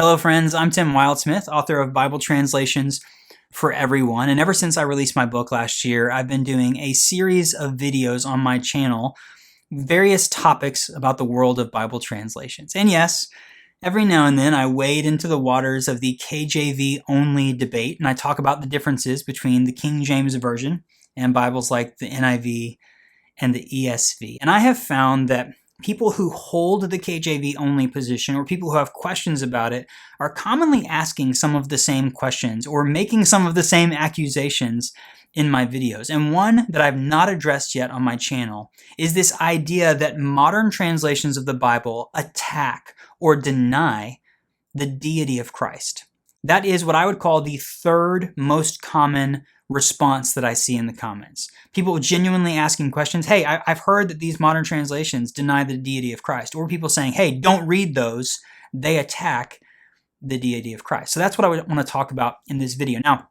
Hello friends, I'm Tim Wildsmith, author of Bible Translations for Everyone, and ever since I released my book last year, I've been doing a series of videos on my channel, various topics about the world of Bible translations. And yes, every now and then I wade into the waters of the KJV Only debate, and I talk about the differences between the King James Version and Bibles like the NIV and the ESV. And I have found that people who hold the KJV only position, or people who have questions about it, are commonly asking some of the same questions or making some of the same accusations in my videos. And one that I've not addressed yet on my channel is this idea that modern translations of the Bible attack or deny the deity of Christ. That is what I would call the third most common response that I see in the comments. People genuinely asking questions. Hey, I've heard that these modern translations deny the deity of Christ. Or people saying, hey, don't read those. They attack the deity of Christ. So that's what I would want to talk about in this video. Now,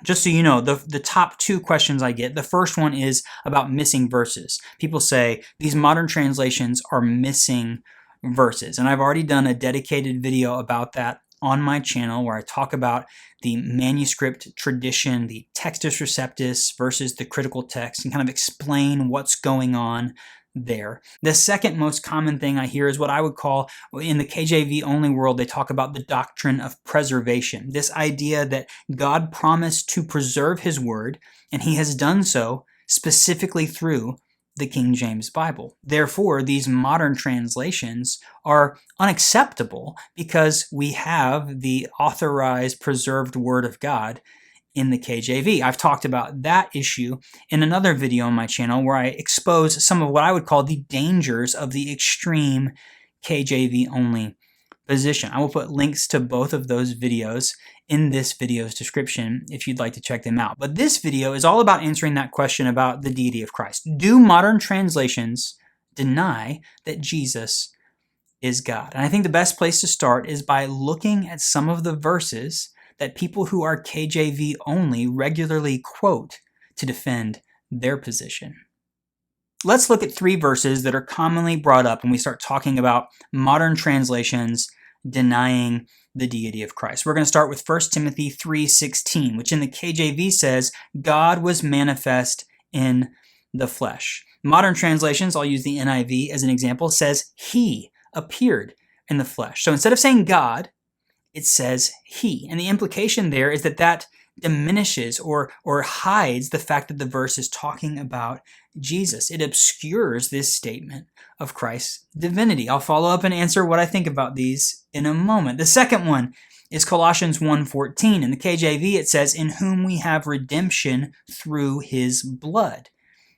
just so you know, the top two questions I get, the first one is about missing verses. People say these modern translations are missing verses. And I've already done a dedicated video about that on my channel where I talk about the manuscript tradition, the Textus Receptus versus the critical text, and kind of explain what's going on there. The second most common thing I hear is what I would call, in the KJV only world, they talk about the doctrine of preservation. This idea that God promised to preserve His word, and He has done so specifically through the King James Bible. Therefore, these modern translations are unacceptable because we have the authorized, preserved Word of God in the KJV. I've talked about that issue in another video on my channel where I expose some of what I would call the dangers of the extreme KJV only position. I will put links to both of those videos in this video's description if you'd like to check them out. But this video is all about answering that question about the deity of Christ. Do modern translations deny that Jesus is God? And I think the best place to start is by looking at some of the verses that people who are KJV only regularly quote to defend their position. Let's look at three verses that are commonly brought up when we start talking about modern translations denying the deity of Christ. We're going to start with 1 Timothy 3:16, which in the KJV says, God was manifest in the flesh. Modern translations, I'll use the NIV as an example, says He appeared in the flesh. So instead of saying God, it says He. And the implication there is that diminishes or hides the fact that the verse is talking about Jesus. It obscures this statement of Christ's divinity. I'll follow up and answer what I think about these in a moment. The second one is Colossians 1:14. In the KJV, it says, in whom we have redemption through His blood.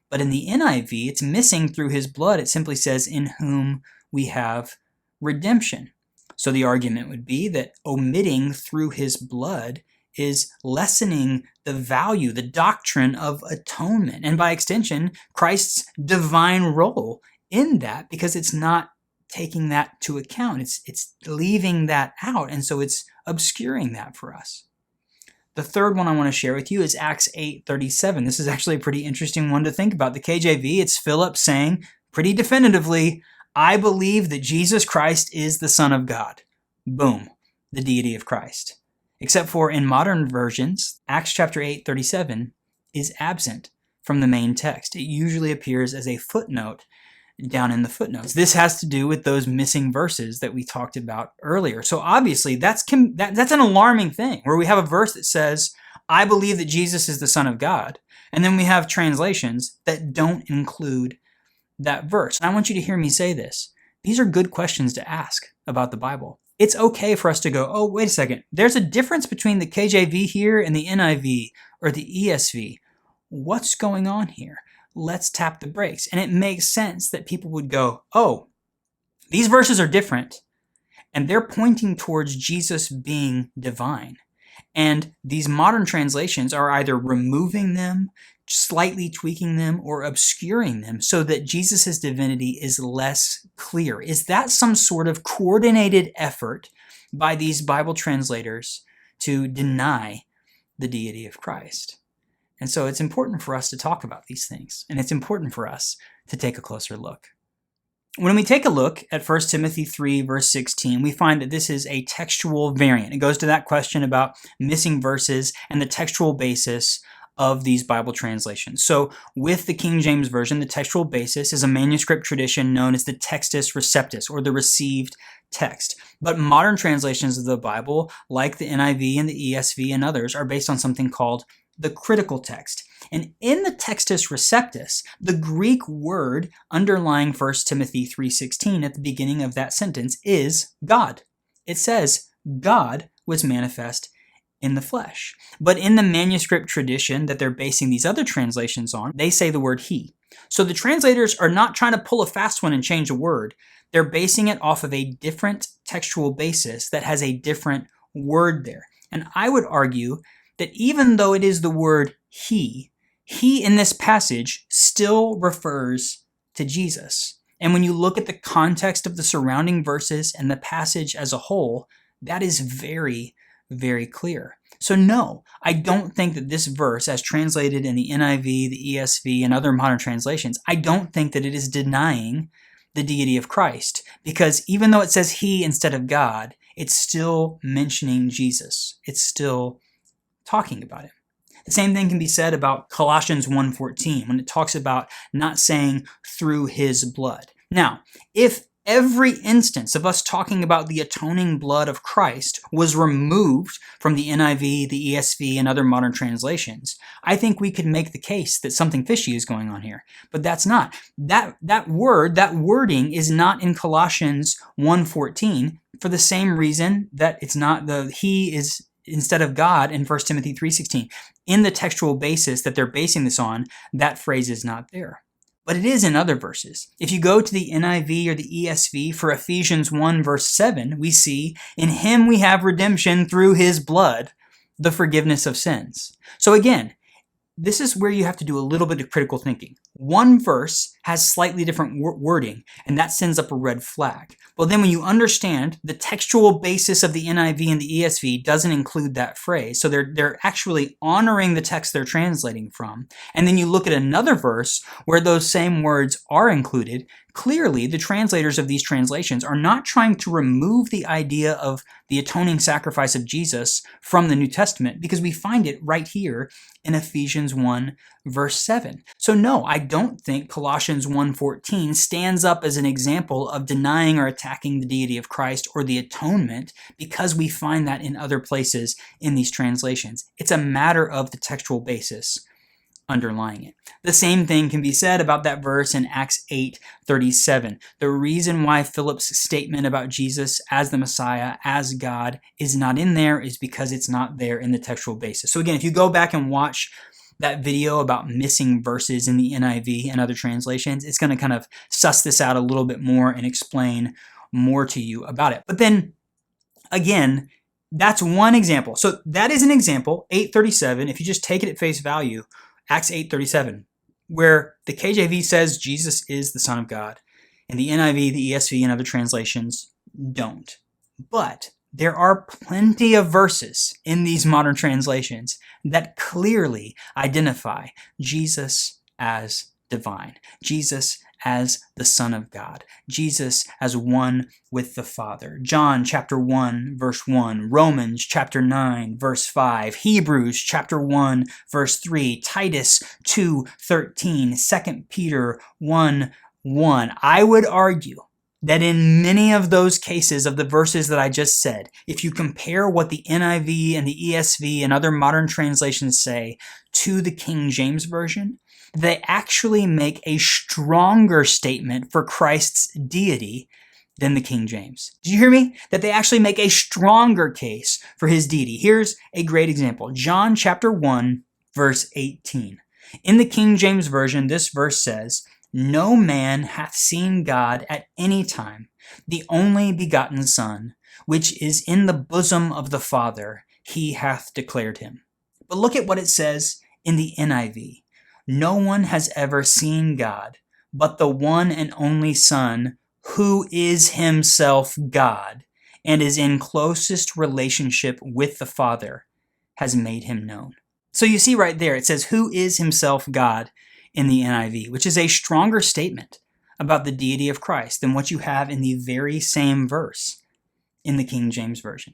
But in the NIV, it's missing through His blood. It simply says, in whom we have redemption. So the argument would be that omitting through His blood is lessening the value, the doctrine of atonement, and by extension, Christ's divine role in that, because it's not taking that to account. It's leaving that out, and so it's obscuring that for us. The third one I want to share with you is Acts 8:37. This is actually a pretty interesting one to think about. The KJV, it's Philip saying pretty definitively, I believe that Jesus Christ is the Son of God. Boom, the deity of Christ. Except for in modern versions, Acts chapter 8:37 is absent from the main text. It usually appears as a footnote down in the footnotes. This has to do with those missing verses that we talked about earlier. So obviously that's an alarming thing, where we have a verse that says, I believe that Jesus is the Son of God, and then we have translations that don't include that verse. And I want you to hear me say this. These are good questions to ask about the Bible. It's okay for us to go, oh, wait a second. There's a difference between the KJV here and the NIV or the ESV. What's going on here? Let's tap the brakes. And it makes sense that people would go, oh, these verses are different, and they're pointing towards Jesus being divine. And these modern translations are either removing them, slightly tweaking them, or obscuring them so that Jesus' divinity is less clear. Is that some sort of coordinated effort by these Bible translators to deny the deity of Christ? And so it's important for us to talk about these things, and it's important for us to take a closer look. When we take a look at 1 Timothy 3, verse 16, we find that this is a textual variant. It goes to that question about missing verses and the textual basis of these Bible translations. So with the King James Version, the textual basis is a manuscript tradition known as the Textus Receptus, or the received text. But modern translations of the Bible, like the NIV and the ESV and others, are based on something called the critical text. And in the Textus Receptus, the Greek word underlying 1 Timothy 3:16 at the beginning of that sentence is God. It says, God was manifest in the flesh. But in the manuscript tradition that they're basing these other translations on, they say the word he. So the translators are not trying to pull a fast one and change a word. They're basing it off of a different textual basis that has a different word there. And I would argue that even though it is the word he in this passage still refers to Jesus. And when you look at the context of the surrounding verses and the passage as a whole, that is very, very clear. So no, I don't think that this verse, as translated in the NIV, the ESV, and other modern translations, I don't think that it is denying the deity of Christ. Because even though it says he instead of God, it's still mentioning Jesus. It's still talking about him. The same thing can be said about Colossians 1:14 when it talks about not saying through his blood. Now, if every instance of us talking about the atoning blood of Christ was removed from the NIV, the ESV, and other modern translations, I think we could make the case that something fishy is going on here. But that's not. That wording is not in Colossians 1:14 for the same reason that it's not the he is instead of God in 1 Timothy 3:16. In the textual basis that they're basing this on, that phrase is not there. But it is in other verses. If you go to the NIV or the ESV for Ephesians 1 verse 7, we see, in him we have redemption through his blood, the forgiveness of sins. So again, this is where you have to do a little bit of critical thinking. One verse has slightly different wording, and that sends up a red flag. Well, then when you understand the textual basis of the NIV and the ESV doesn't include that phrase, so they're actually honoring the text they're translating from, and then you look at another verse where those same words are included, clearly the translators of these translations are not trying to remove the idea of the atoning sacrifice of Jesus from the New Testament, because we find it right here in Ephesians 1 verse 7. So no, I don't think Colossians 1:14 stands up as an example of denying or attacking the deity of Christ or the atonement, because we find that in other places in these translations. It's a matter of the textual basis underlying it. The same thing can be said about that verse in Acts 8:37. The reason why Philip's statement about Jesus as the Messiah, as God, is not in there is because it's not there in the textual basis. So again, if you go back and watch that video about missing verses in the NIV and other translations, it's going to kind of suss this out a little bit more and explain more to you about it. But then, again, that's one example. So that is an example, 8:37, if you just take it at face value, Acts 8:37, where the KJV says Jesus is the Son of God, and the NIV, the ESV, and other translations don't. But there are plenty of verses in these modern translations that clearly identify Jesus as divine, Jesus as the Son of God, Jesus as one with the Father. John chapter 1, verse 1, Romans chapter 9, verse 5, Hebrews chapter 1, verse 3, Titus 2:13, 2 Peter 1:1. I would argue that in many of those cases of the verses that I just said, if you compare what the NIV and the ESV and other modern translations say to the King James Version, they actually make a stronger statement for Christ's deity than the King James. Did you hear me? That they actually make a stronger case for his deity. Here's a great example. John chapter 1, verse 18. In the King James Version, this verse says, "No man hath seen God at any time, the only begotten Son, which is in the bosom of the Father, he hath declared him." But look at what it says in the NIV. "No one has ever seen God, but the one and only Son, who is himself God, and is in closest relationship with the Father, has made him known." So you see right there, it says, "Who is himself God," in the NIV, which is a stronger statement about the deity of Christ than what you have in the very same verse in the King James Version.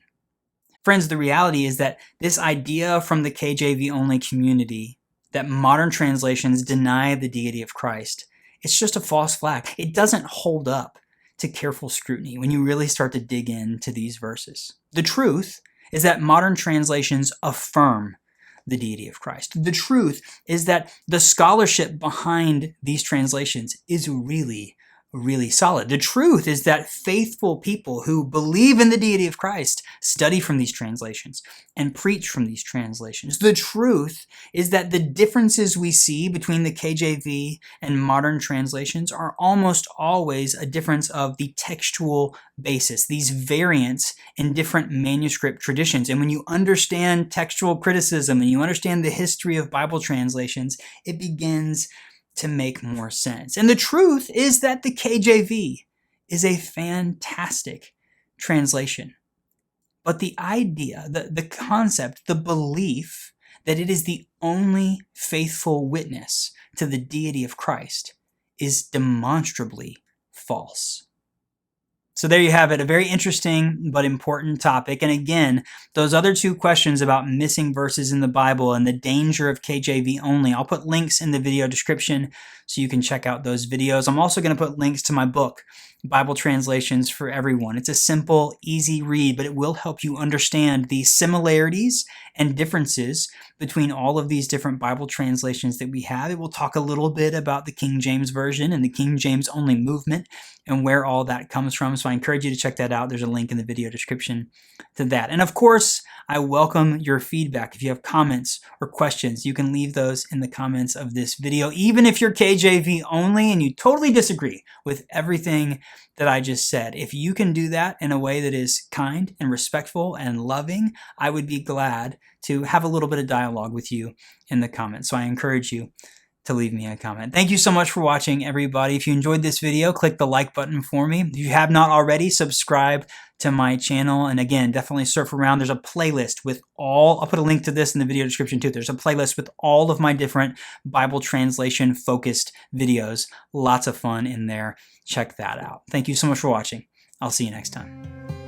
Friends, the reality is that this idea from the KJV only community that modern translations deny the deity of Christ, it's just a false flag. It doesn't hold up to careful scrutiny when you really start to dig into these verses. The truth is that modern translations affirm the deity of Christ. The truth is that the scholarship behind these translations is really solid. The truth is that faithful people who believe in the deity of Christ study from these translations and preach from these translations. The truth is that the differences we see between the KJV and modern translations are almost always a difference of the textual basis, these variants in different manuscript traditions. And when you understand textual criticism and you understand the history of Bible translations, it begins to make more sense. And the truth is that the KJV is a fantastic translation. But the idea, the concept, the belief that it is the only faithful witness to the deity of Christ is demonstrably false. So there you have it, a very interesting but important topic. And again, those other two questions about missing verses in the Bible and the danger of KJV only, I'll put links in the video description so you can check out those videos. I'm also going to put links to my book, Bible Translations for Everyone. It's a simple, easy read, but it will help you understand the similarities and differences between all of these different Bible translations that we have. It will talk a little bit about the King James Version and the King James Only movement and where all that comes from. So I encourage you to check that out. There's a link in the video description to that. And of course, I welcome your feedback. If you have comments or questions, you can leave those in the comments of this video. Even if you're KJV only and you totally disagree with everything that I just said, if you can do that in a way that is kind and respectful and loving, I would be glad to have a little bit of dialogue with you in the comments. So I encourage you to leave me a comment. Thank you so much for watching, everybody. If you enjoyed this video, click the like button for me. If you have not already, subscribe to my channel. And again, definitely surf around. There's a playlist with I'll put a link to this in the video description too. There's a playlist with all of my different Bible translation focused videos. Lots of fun in there. Check that out. Thank you so much for watching. I'll see you next time.